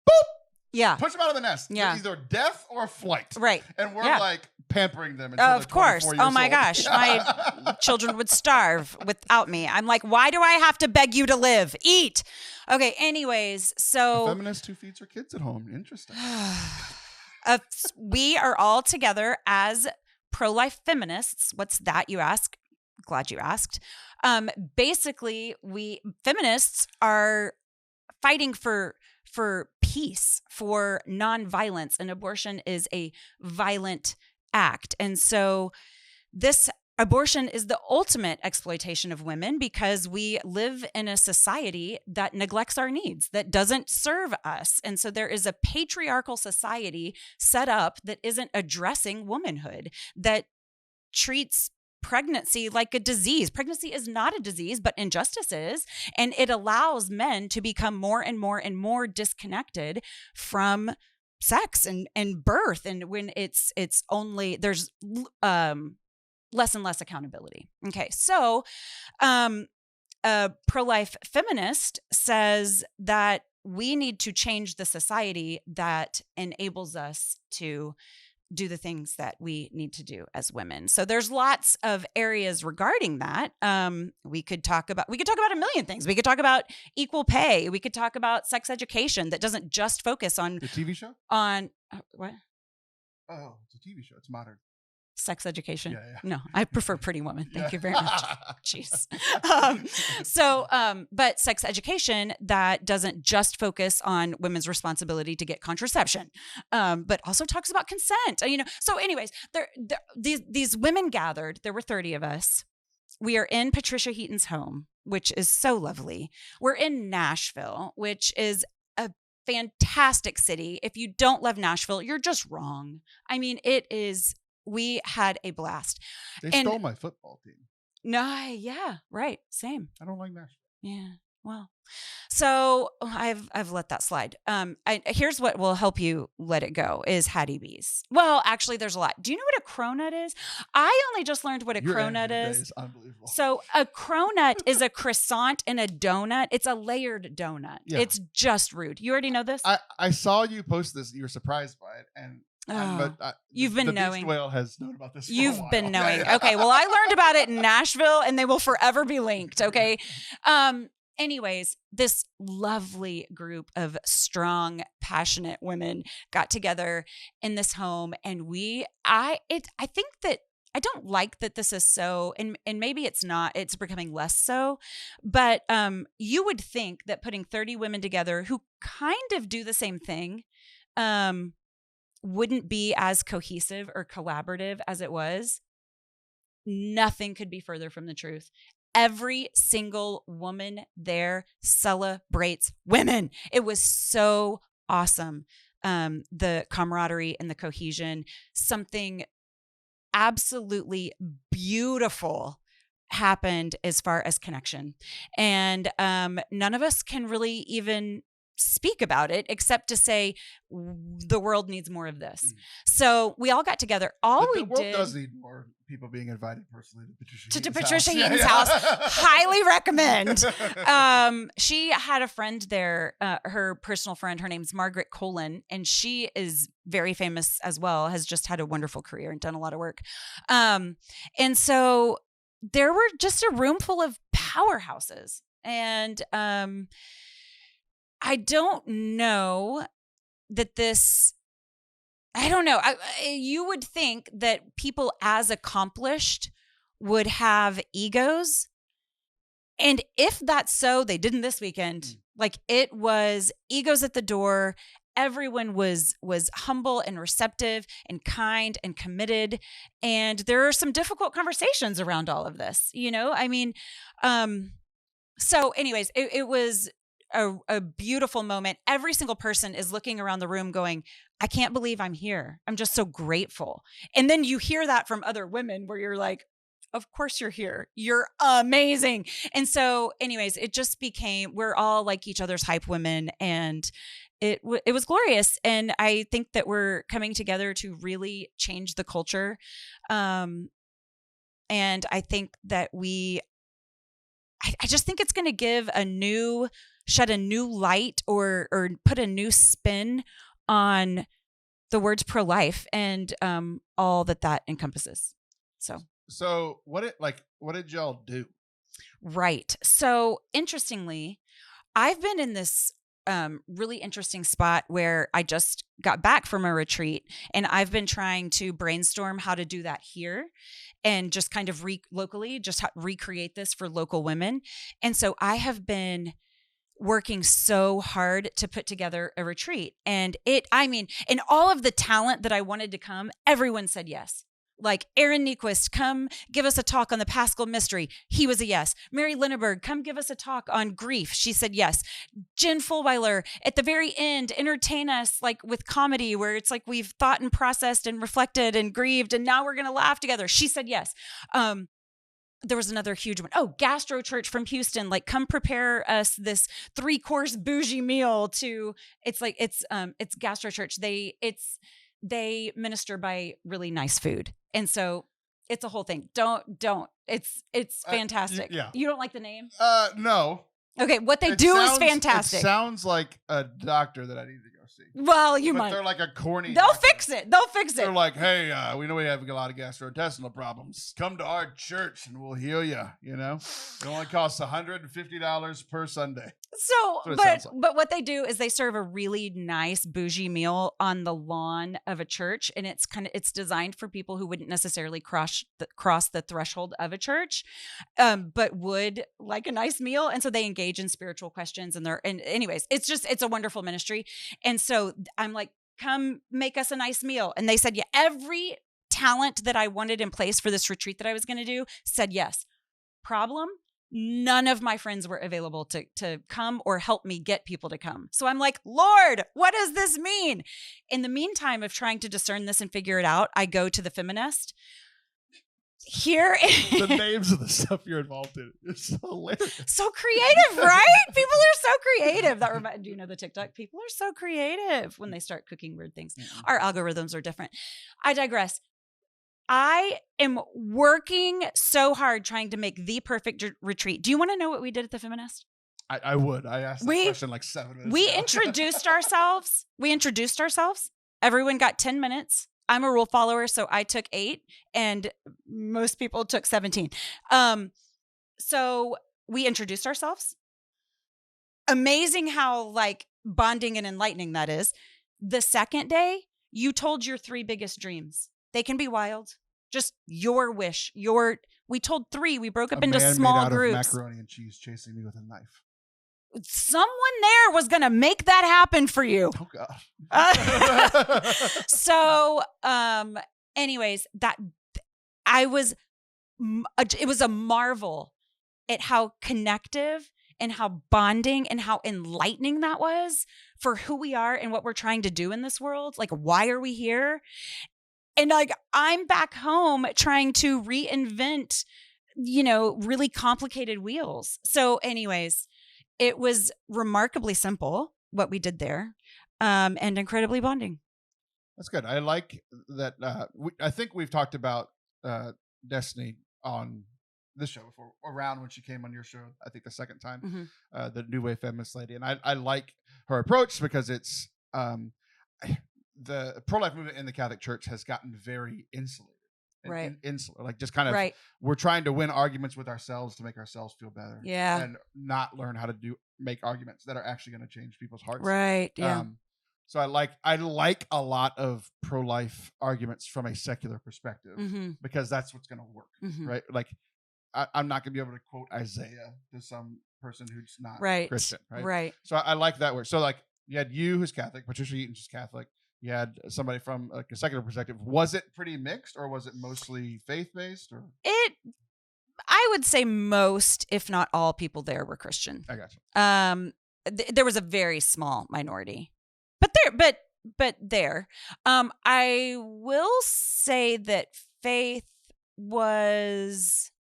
boop. Yeah. Push them out of the nest. Yeah. They're either death or flight. Right. And we're like pampering them. Until of course. Oh my old. Gosh. My children would starve without me. I'm like, why do I have to beg you to live? Eat. Okay. Anyways. So. A feminist who feeds her kids at home. Interesting. We are all together as pro-life feminists. What's that, you ask? Glad you asked. Basically, we feminists are fighting for peace, for nonviolence, and abortion is a violent act. And so this abortion is the ultimate exploitation of women because we live in a society that neglects our needs, that doesn't serve us. And so there is a patriarchal society set up that isn't addressing womanhood, that treats pregnancy like a disease. Pregnancy is not a disease, but injustice is. And it allows men to become more and more and more disconnected from sex and birth. And when it's only, there's less and less accountability. Okay. So a pro-life feminist says that we need to change the society that enables us to do the things that we need to do as women. So there's lots of areas regarding that. We could talk about a million things. We could talk about equal pay. We could talk about sex education that doesn't just focus on the TV show. On what? Oh, it's a TV show. It's modern. Sex education. Yeah. No, I prefer Pretty Woman. Thank you very much. Jeez. But sex education that doesn't just focus on women's responsibility to get contraception, but also talks about consent. So anyways, these women gathered. There were 30 of us. We are in Patricia Heaton's home, which is so lovely. We're in Nashville, which is a fantastic city. If you don't love Nashville, you're just wrong. I mean, it is. We had a blast. They stole my football team. No, yeah, right. Same. I don't like Nashville. Yeah. Well, so I've let that slide. Here's what will help you let it go is Hattie B's. Well, actually, there's a lot. Do you know what a cronut is? I only just learned what a cronut is. Is unbelievable. So a cronut is a croissant and a donut. It's a layered donut. Yeah. It's just rude. You already know this? I saw you post this. You were surprised by it, and. You've been knowing. The beach whale has known about this for You've a while. been knowing. Okay. Well, I learned about it in Nashville and they will forever be linked. Okay. Anyways, this lovely group of strong, passionate women got together in this home and I think that I don't like that this is so, and maybe it's not, it's becoming less so, but you would think that putting 30 women together who kind of do the same thing, wouldn't be as cohesive or collaborative as it was. Nothing could be further from the truth. Every single woman there celebrates women. It was so awesome. The camaraderie and the cohesion, something absolutely beautiful happened as far as connection. And none of us can really even speak about it except to say the world needs more of this. So we all got together. The world does need more people being invited personally to Patricia Heaton's house. Highly recommend. She had a friend there, her personal friend. Her name's Margaret Colin, and she is very famous as well, has just had a wonderful career and done a lot of work. And so there were just a room full of powerhouses. And I don't know that this, I don't know. You would think that people as accomplished would have egos. And if that's so, they didn't this weekend. Like, it was egos at the door. Everyone was humble and receptive and kind and committed. And there are some difficult conversations around all of this, you know? I mean, so anyways, it was a beautiful moment. Every single person is looking around the room going, I can't believe I'm here. I'm just so grateful. And then you hear that from other women where you're like, of course you're here. You're amazing. And so anyways, it just became, we're all like each other's hype women, and it was glorious. And I think that we're coming together to really change the culture. And I think that I just think it's going to give shed a new light or put a new spin on the words pro-life and all that encompasses. So what did y'all do? Right. So interestingly, I've been in this really interesting spot where I just got back from a retreat, and I've been trying to brainstorm how to do that here and just kind of locally, just recreate this for local women. And so I have been working so hard to put together a retreat, and and all of the talent that I wanted to come, everyone said yes. Like Aaron Nyquist, come give us a talk on the Paschal Mystery. He was a yes. Mary Linneberg, come give us a talk on grief. She said yes. Jen Fulweiler, at the very end, entertain us like with comedy where it's like we've thought and processed and reflected and grieved, and now we're going to laugh together. She said yes. There was another huge one. Oh, Gastro Church from Houston, like come prepare us this 3-course bougie meal it's Gastro Church. They minister by really nice food. And so it's a whole thing. Don't. It's fantastic. Yeah. You don't like the name? No. Okay. What they do is fantastic. It sounds like a doctor that I need to go see. Well, you might. They're like a corny. They'll fix it. They're like, hey, we know we have a lot of gastrointestinal problems. Come to our church and we'll heal you. You know, it only costs $150 per Sunday. So, but what they do is they serve a really nice bougie meal on the lawn of a church, and it's designed for people who wouldn't necessarily cross the threshold of a church, but would like a nice meal, and so they engage in spiritual questions. And anyways, it's a wonderful ministry, and so I'm like, come make us a nice meal, and they said yeah. Every talent that I wanted in place for this retreat that I was going to do said yes. Problem? None of my friends were available to come or help me get people to come. So I'm like, Lord, what does this mean? In the meantime of trying to discern this and figure it out, I go to the Feminist. Here, the names of the stuff you're involved in is hilarious. So creative, right? People are so creative. Do you know the TikTok? People are so creative when they start cooking weird things. Mm-hmm. Our algorithms are different. I digress. I am working so hard trying to make the perfect retreat. Do you want to know what we did at the Feminist? I would. I asked that question like 7 minutes We ago. introduced ourselves. Everyone got 10 minutes. I'm a rule follower, so I took 8, and most people took 17. So we introduced ourselves. Amazing how like bonding and enlightening that is. The second day, you told your 3 biggest dreams. They can be wild. Just your wish. We told 3. We broke up into small groups. Of macaroni and cheese chasing me with a knife. Someone there was going to make that happen for you. Oh God. So, anyways, it was a marvel at how connective and how bonding and how enlightening that was for who we are and what we're trying to do in this world. Like, why are we here? And like, I'm back home trying to reinvent, really complicated wheels. So anyways, it was remarkably simple. what we did there, and incredibly bonding. That's good. I like that. I think we've talked about Destiny on this show before, around when she came on your show, I think the second time, the New Wave Feminist lady. And I like her approach because it's the pro-life movement in the Catholic Church has gotten very insulated. Right. Insular, like just kind of, right. We're trying to win arguments with ourselves to make ourselves feel better. Yeah. And not learn how to make arguments that are actually going to change people's hearts. Right. Yeah. So I like a lot of pro-life arguments from a secular perspective because that's what's going to work, right? Like I'm not going to be able to quote Isaiah to some person who's not Christian, right? Right. So I like that word. So like you had who's Catholic, Patricia Heaton, who's Catholic. You had somebody from like a secular perspective. Was it pretty mixed, or was it mostly faith-based? Or I would say most, if not all, people there were Christian. I got you. There was a very small minority, but there. I will say that faith was.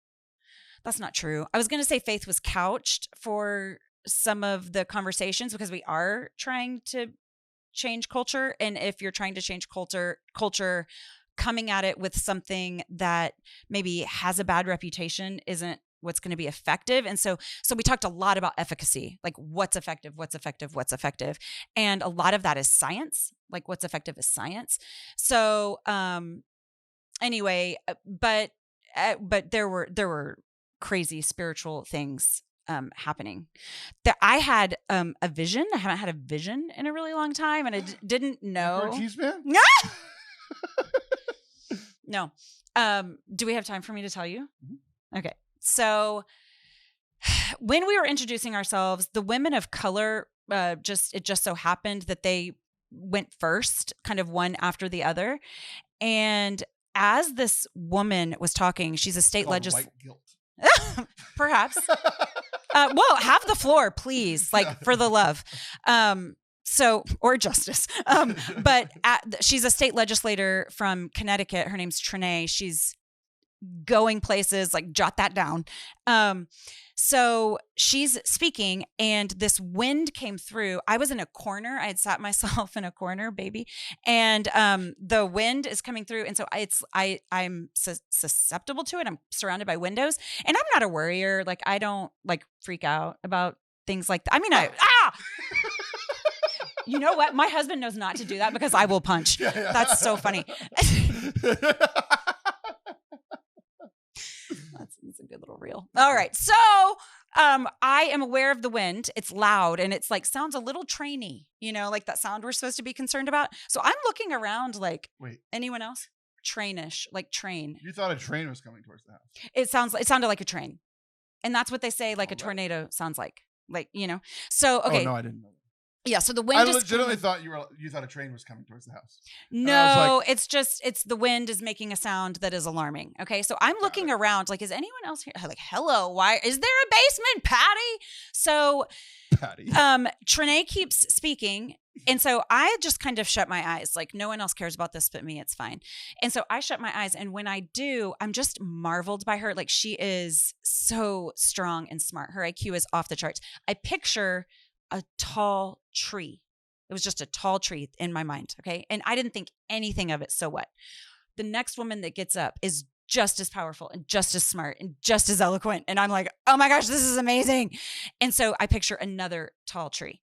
That's not true. I was going to say faith was couched for some of the conversations because we are trying to change culture, and if you're trying to change culture, coming at it with something that maybe has a bad reputation isn't what's going to be effective. And so we talked a lot about efficacy, like what's effective, and a lot of that is science. Like what's effective is science. So anyway, but there were crazy spiritual things happening. That I had a vision. I haven't had a vision in a really long time, and I didn't know. Cheese man? No. Do we have time for me to tell you? Okay. So when we were introducing ourselves, the women of color, it just so happened that they went first, kind of one after the other. And as this woman was talking, she's a state legislator. White guilt. Perhaps. Well, have the floor, please, like for the love. Or justice. But she's a state legislator from Connecticut. Her name's Trinae. She's going places, like jot that down. So she's speaking, and this wind came through. I was in a corner. I had sat myself in a corner, baby. And the wind is coming through. And so I'm susceptible to it. I'm surrounded by windows, and I'm not a worrier. Like I don't like freak out about things like that. I mean, you know what? My husband knows not to do that because I will punch. Yeah. That's so funny. That's a good little reel. All right. So I am aware of the wind. It's loud, and it's like sounds a little trainy, like that sound we're supposed to be concerned about. So I'm looking around like, wait, anyone else? Trainish, like train. You thought a train was coming towards the house. It sounded like a train. And that's what they say, like a tornado sounds like, So, okay. Oh, no, I didn't know that. Yeah, so the wind. I legitimately thought you thought a train was coming towards the house. No, it's the wind is making a sound that is alarming. Okay, so I'm looking around, like, is anyone else here? Like, hello, why is there a basement, Patty? So, Trinae keeps speaking, and so I just kind of shut my eyes, like no one else cares about this but me. It's fine. And so I shut my eyes, and when I do, I'm just marveled by her. Like she is so strong and smart. Her IQ is off the charts. I picture a tall tree. It was just a tall tree in my mind. Okay. And I didn't think anything of it. So what? The next woman that gets up is just as powerful and just as smart and just as eloquent. And I'm like, oh my gosh, this is amazing. And so I picture another tall tree.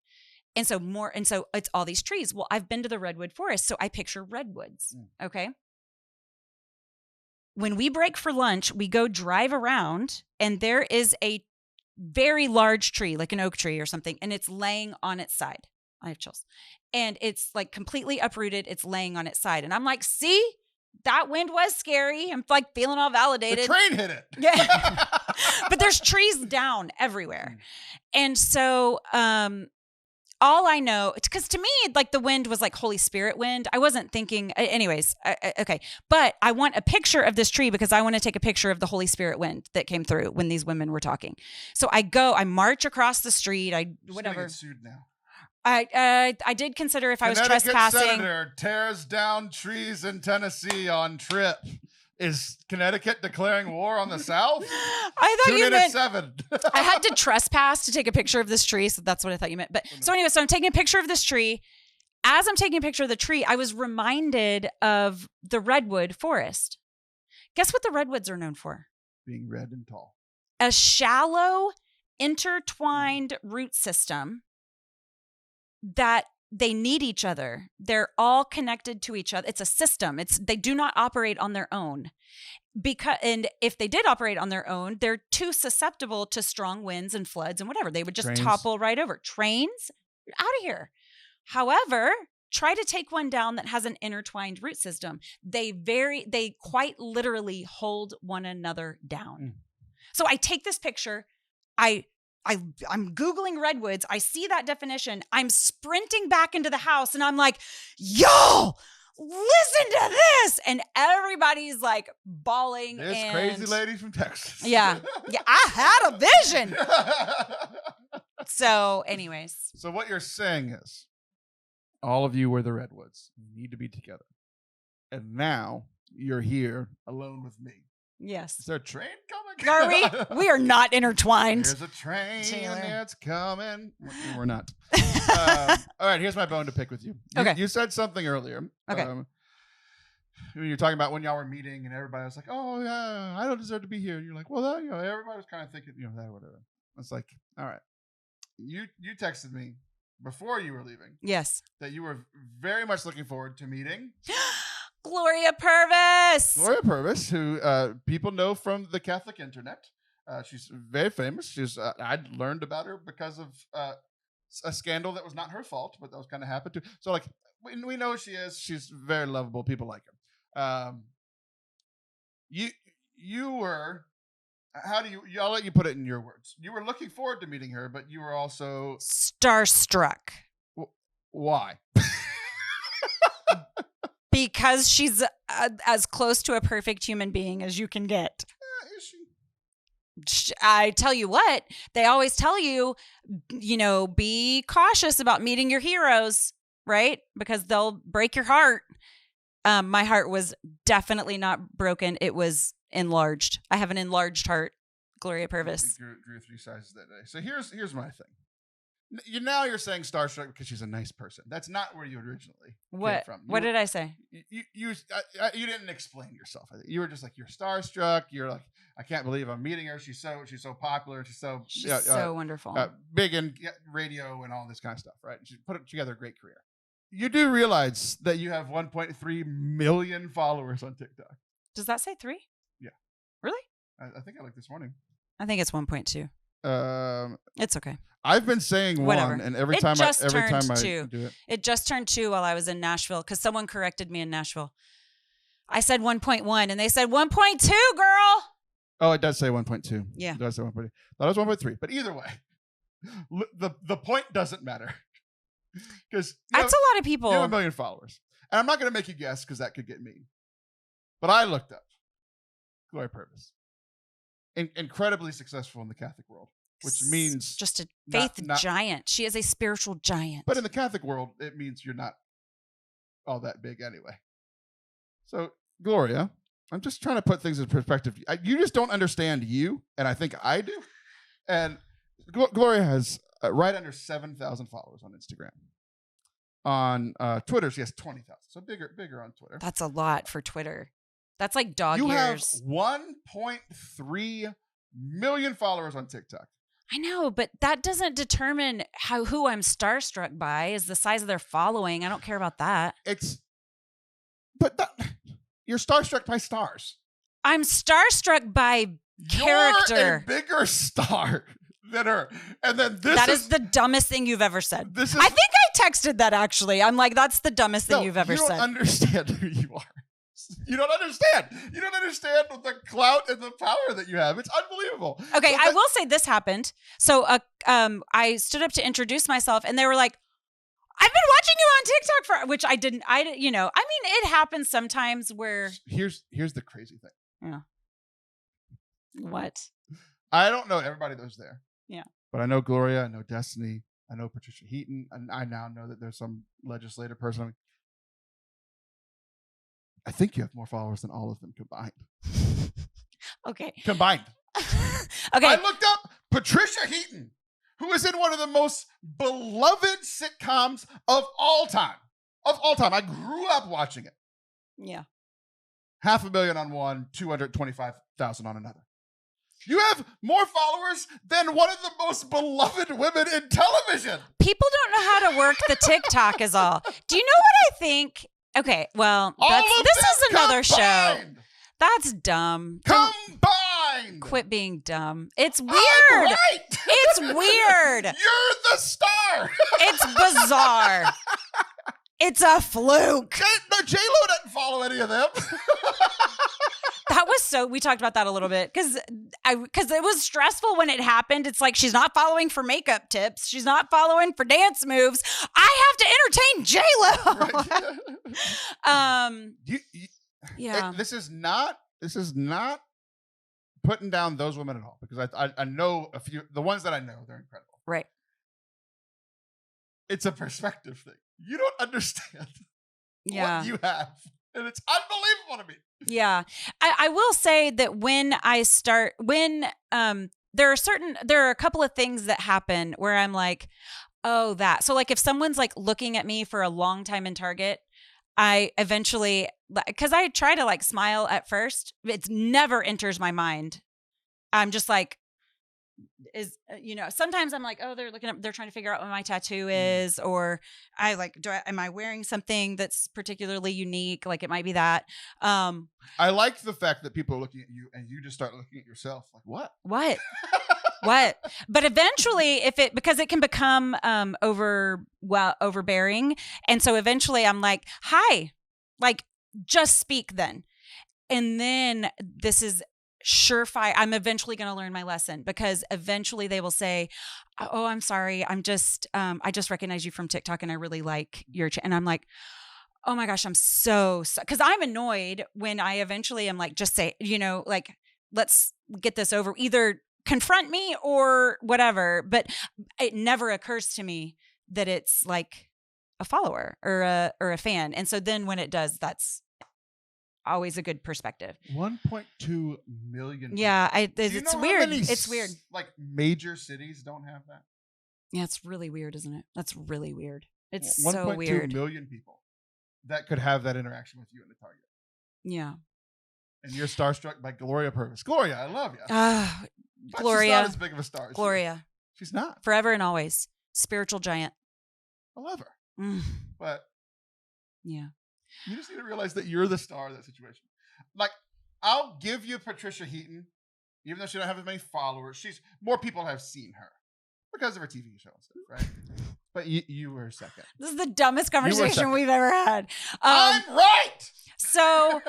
And so it's all these trees. Well, I've been to the redwood forest, so I picture redwoods. Okay. When we break for lunch, we go drive around, and there is a very large tree, like an oak tree or something, and it's laying on its side. I have chills. And it's like completely uprooted. It's laying on its side. And I'm like, see, that wind was scary. I'm like feeling all validated. The train hit it. Yeah. But there's trees down everywhere. And so all I know, because to me, like the wind was like Holy Spirit wind. I wasn't thinking, anyways, okay. But I want a picture of this tree because I want to take a picture of the Holy Spirit wind that came through when these women were talking. So I march across the street. Whatever. Get sued now. I did consider if I was trespassing. Senator tears down trees in Tennessee on trip. Is Connecticut declaring war on the South? I thought Tune you in meant at 7. I had to trespass to take a picture of this tree, so that's what I thought you meant. But so anyway, so I'm taking a picture of this tree. As I'm taking a picture of the tree, I was reminded of the redwood forest. Guess what the redwoods are known for? Being red and tall. A shallow, intertwined root system that they need each other. They're all connected to each other. It's a system. They do not operate on their own. And if they did operate on their own, they're too susceptible to strong winds and floods and whatever. They would just topple right over. Trains, out of here. However, try to take one down that has an intertwined root system. They quite literally hold one another down. So I take this picture. I'm Googling redwoods. I see that definition. I'm sprinting back into the house and I'm like, y'all, listen to this. And everybody's like bawling. This crazy lady from Texas. Yeah. I had a vision. So anyways. So what you're saying is all of you were the redwoods. You need to be together. And now you're here alone with me. Yes. Is there a train coming? Are we? We are not intertwined. There's a train Taylor. and it's coming. We're not. All right, here's my bone to pick with you. Okay. You said something earlier. Okay. When you're talking about when y'all were meeting and everybody was like, oh, yeah, I don't deserve to be here. And you're like, well, everybody was kind of thinking, that or whatever. It's like, all right. You texted me before you were leaving. Yes. That you were very much looking forward to meeting Gloria Purvis. Gloria Purvis, who people know from the Catholic internet. She's very famous. I learned about her because of a scandal that was not her fault, but that was kind of happened to. So like we know who she is. She's very lovable. People like her. You were. I'll let you put it in your words. You were looking forward to meeting her, but you were also starstruck. Why? Because she's as close to a perfect human being as you can get. Is she? I tell you what, they always tell you, be cautious about meeting your heroes, right? Because they'll break your heart. My heart was definitely not broken. It was enlarged. I have an enlarged heart, Gloria Purvis. Grew 3 sizes that day. So here's my thing. You're saying starstruck because she's a nice person. That's not where you originally came from. What did I say? You didn't explain yourself. You were just like, you're starstruck. You're like, I can't believe I'm meeting her. She's so popular. She's so wonderful. Big in radio and all this kind of stuff, right? She put together a great career. You do realize that you have 1.3 million followers on TikTok. Does that say 3? Yeah. Really? I think I looked this morning. I think it's 1.2. It's okay. I've been saying Whatever. 1, and every time I do it. It just turned 2 while I was in Nashville because someone corrected me in Nashville. I said 1.1, and they said 1.2, girl. Oh, it does say 1.2. Yeah. It does say 1.2. That was 1.3. But either way, the point doesn't matter. Because that's a lot of people. You have 1 million followers. And I'm not going to make you guess because that could get mean. But I looked up Gloria Purvis. Incredibly successful in the Catholic world, which means just a faith giant. She is a spiritual giant. But in the Catholic world, it means you're not all that big anyway. So, Gloria, I'm just trying to put things in perspective. You just don't understand you, and I think I do. And Gloria has right under 7,000 followers on Instagram. On Twitter, she has 20,000. So bigger on Twitter. That's a lot for Twitter. That's like dog years. You have 1.3 million followers on TikTok. I know, but that doesn't determine who I'm starstruck by is the size of their following. I don't care about that. You're starstruck by stars. I'm starstruck by character. You're a bigger star than her. And then that is the dumbest thing you've ever said. I think I texted that actually. I'm like, that's the dumbest thing you've ever said. You don't understand who you are. You don't understand. You don't understand the clout and the power that you have. It's unbelievable. Okay, I will say this happened. So I stood up to introduce myself, and they were like, "I've been watching you on TikTok for," which I didn't. It happens sometimes where. Here's the crazy thing. Yeah. What? I don't know everybody that was there. Yeah. But I know Gloria. I know Destiny. I know Patricia Heaton, and I now know that there's some legislative person. I think you have more followers than all of them combined. Okay. Combined. Okay. I looked up Patricia Heaton, who is in one of the most beloved sitcoms of all time. Of all time. I grew up watching it. Yeah. 500,000 on one, 225,000 on another. You have more followers than one of the most beloved women in television. People don't know how to work the TikTok is all. Do you know what I think? Okay, well, this is another show. That's dumb. Combined. Quit being dumb. It's weird. Right. It's weird. You're the star. It's bizarre. It's a fluke. J-Lo doesn't follow any of them. That was we talked about that a little bit because it was stressful when it happened. It's like she's not following for makeup tips. She's not following for dance moves. I have to entertain J-Lo. Yeah. This is not putting down those women at all, because I know a few, the ones that I know, they're incredible. Right. It's a perspective thing. You don't understand what you have. And it's unbelievable to me. Yeah. I will say that there are a couple of things that happen where I'm like, oh, that. So like if someone's like looking at me for a long time in Target, I eventually, because I try to like smile at first, it never enters my mind. I'm just like, sometimes I'm like, oh, they're trying to figure out what my tattoo is, or am I wearing something that's particularly unique? Like it might be that. I like the fact that people are looking at you and you just start looking at yourself like, what? What? But eventually because it can become overbearing. And so eventually I'm like, hi, like just speak then. And then this is surefire. I'm eventually going to learn my lesson, because eventually they will say, oh, I'm sorry. I just recognize you from TikTok and I really like your and I'm like, oh my gosh, I'm so because I'm annoyed when I eventually am like, just say, like, let's get this over, either confront me or whatever. But it never occurs to me that it's like a follower or a fan. And so then when it does, that's always a good perspective. 1.2 million. Yeah, it's weird. It's weird. Like major cities don't have that. Yeah, it's really weird, isn't it? That's really weird. It's 1. so weird. 1.2 million people that could have that interaction with you in the Target. Yeah. And you're starstruck by Gloria Purvis. Gloria, I love you. Gloria. She's not as big of a star. Gloria. She's not. Forever and always. Spiritual giant. I love her. But yeah. You just need to realize that you're the star of that situation. Like, I'll give you Patricia Heaton, even though she don't have as many followers. More people have seen her because of her TV show and stuff, right? But you were second. This is the dumbest conversation we've ever had. I'm right. So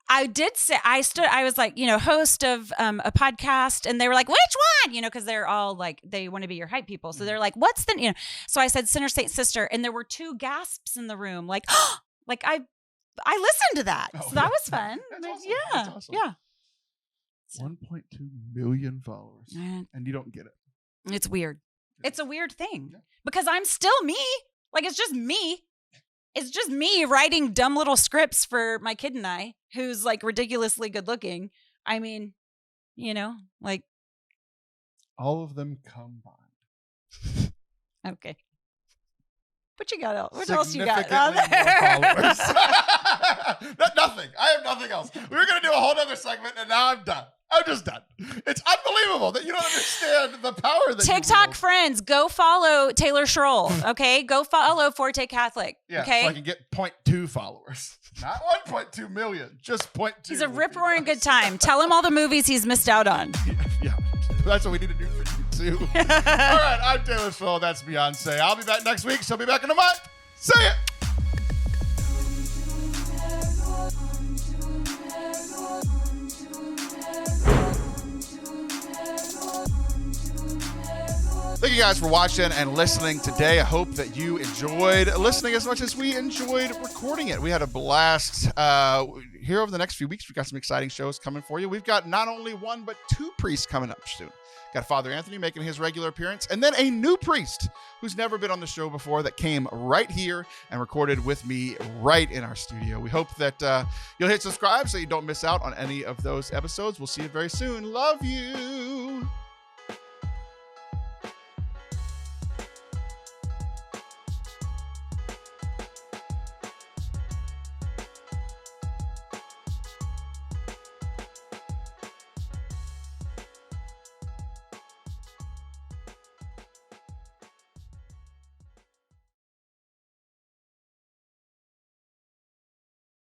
I did say, I was like, host of a podcast, and they were like, which one? Because they're all like, they want to be your hype people. So they're like, what's the, so I said Center Saint Sister, and there were 2 gasps in the room. Like, like I listened to that. So that was fun. That's awesome. Yeah. That's awesome. Yeah. 1.2 million followers. And you don't get it. It's weird. It's a weird thing because I'm still me. Like, it's just me. It's just me writing dumb little scripts for my kid and I, who's like ridiculously good looking. I mean, like. All of them combined. Okay. What you got? What else you got? Followers. Nothing. I have nothing else. We were going to do a whole other segment, and now I'm done. I'm just done. It's unbelievable that you don't understand the power that TikTok friends, go follow Taylor Schroll, okay? Go follow Forte Catholic, okay? So I can get 0.2 followers. Not 1.2 million, just 0.2. He's a rip-roaring good time. Tell him all the movies he's missed out on. Yeah. That's what we need to do for you, too. All right, I'm Taylor Schroll. That's Beyonce. I'll be back next week. She'll be back in a month. See ya. Thank you guys for watching and listening today. I hope that you enjoyed listening as much as we enjoyed recording it. We had a blast. Here over the next few weeks, we've got some exciting shows coming for you. We've got not only one, but two priests coming up soon. Got Father Anthony making his regular appearance, and then a new priest who's never been on the show before that came right here and recorded with me right in our studio. We hope that you'll hit subscribe so you don't miss out on any of those episodes. We'll see you very soon. Love you.